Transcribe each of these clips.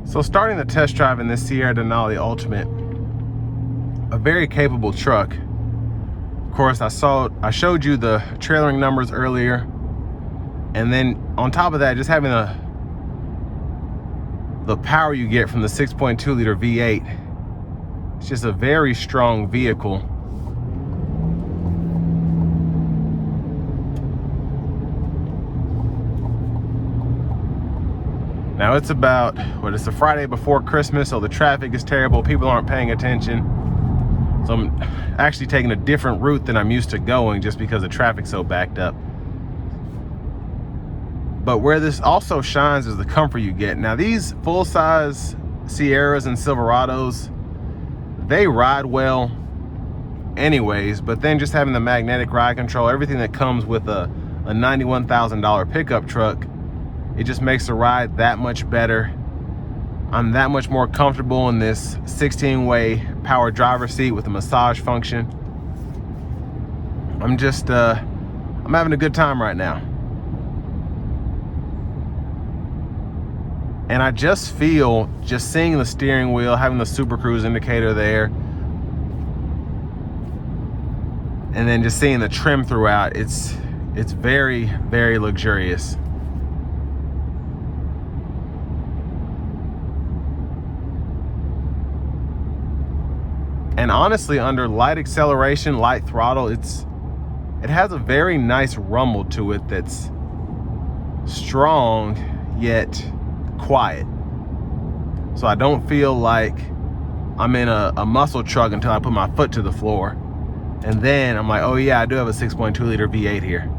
So starting the test drive in this Sierra Denali Ultimate, a very capable truck. Of course, I showed you the trailering numbers earlier, and then on top of that, just having the power you get from the 6.2 liter V8. It's just a very strong vehicle. Now it's about, it's a Friday before Christmas, so the traffic is terrible. People aren't paying attention. So I'm actually taking a different route than I'm used to going just because the traffic's so backed up. But where this also shines is the comfort you get. Now these full-size Sierras and Silverados, they ride well anyways, but then just having the magnetic ride control, everything that comes with a $91,000 pickup truck, it just makes the ride that much better. I'm that much more comfortable in this 16-way power driver seat with a massage function. I'm having a good time right now. And I just feel, just seeing the steering wheel, having the Super Cruise indicator there, and then just seeing the trim throughout, it's very, very luxurious. And honestly, under light acceleration, light throttle, it has a very nice rumble to it that's strong yet quiet. So I don't feel like I'm in a muscle truck until I put my foot to the floor. And then I'm like, oh yeah, I do have a 6.2 liter V8 here.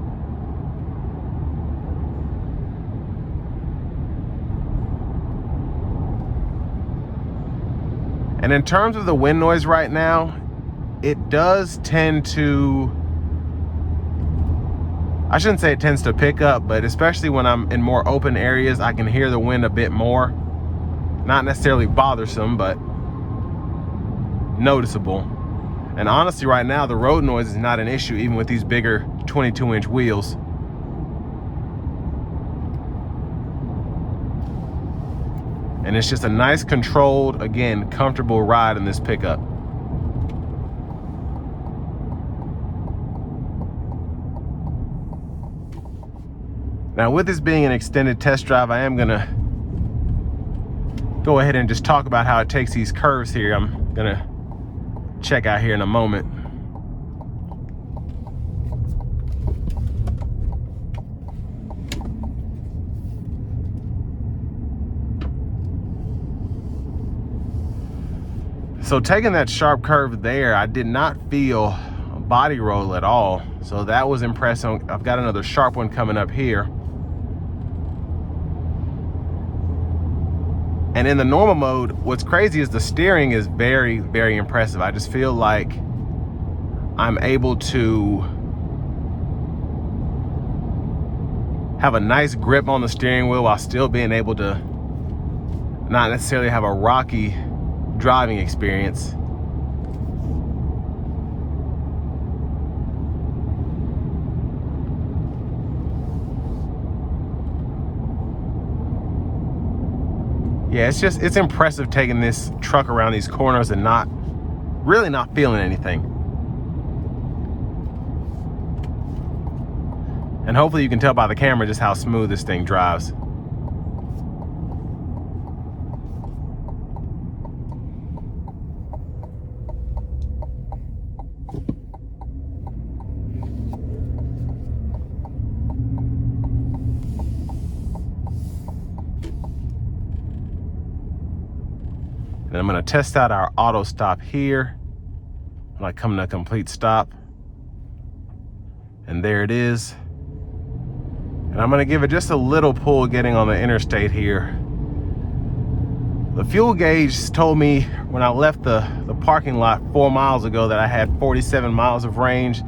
And in terms of the wind noise right now, it does tend to, I shouldn't say it tends to pick up, but especially when I'm in more open areas, I can hear the wind a bit more. Not necessarily bothersome, but noticeable. And honestly, right now, the road noise is not an issue, even with these bigger 22-inch wheels. And it's just a nice, controlled, again, comfortable ride in this pickup. Now, with this being an extended test drive, I am gonna go ahead and just talk about how it takes these curves here. I'm gonna check out here in a moment. So taking that sharp curve there, I did not feel a body roll at all. So that was impressive. I've got another sharp one coming up here. And in the normal mode, what's crazy is the steering is very, very impressive. I just feel like I'm able to have a nice grip on the steering wheel while still being able to not necessarily have a rocky driving experience. Yeah, it's impressive taking this truck around these corners and really not feeling anything. And hopefully you can tell by the camera just how smooth this thing drives. And I'm gonna test out our auto stop here. I'm like coming to a complete stop. And there it is. And I'm gonna give it just a little pull getting on the interstate here. The fuel gauge told me when I left the parking lot 4 miles ago that I had 47 miles of range,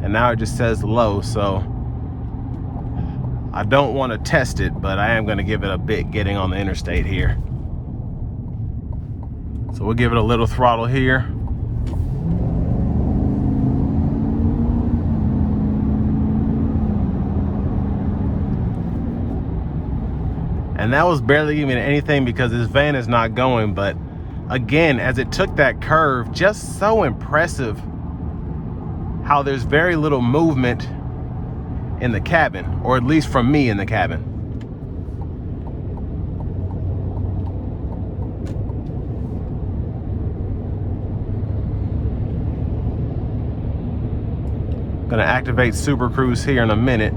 and now it just says low. So I don't want to test it, but I am gonna give it a bit getting on the interstate here. So we'll give it a little throttle here. And that was barely giving it anything because this van is not going. But again, as it took that curve, just so impressive how there's very little movement in the cabin, or at least from me in the cabin. Gonna activate Super Cruise here in a minute.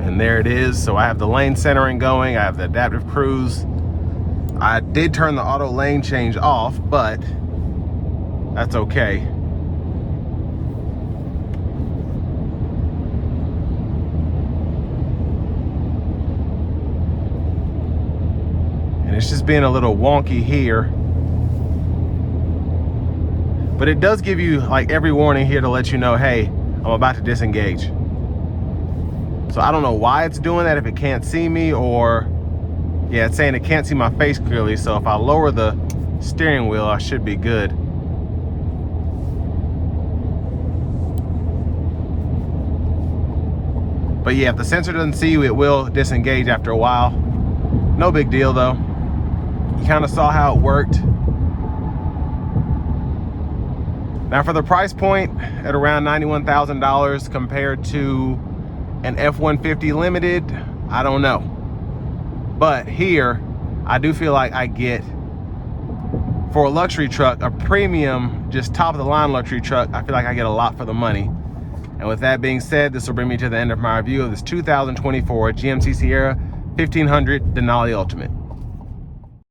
And there it is. So I have the lane centering going, I have the adaptive cruise. I did turn the auto lane change off, but that's okay. And it's just being a little wonky here. But it does give you like every warning here to let you know, hey, I'm about to disengage. So I don't know why it's doing that, if it can't see me, or yeah, it's saying it can't see my face clearly. So if I lower the steering wheel, I should be good. But yeah, if the sensor doesn't see you, it will disengage after a while. No big deal though. You kind of saw how it worked. Now for the price point at around $91,000 compared to an F-150 Limited, I don't know. But here, I do feel like I get, for a luxury truck, a premium, just top of the line luxury truck, I feel like I get a lot for the money. And with that being said, this will bring me to the end of my review of this 2024 GMC Sierra 1500 Denali Ultimate.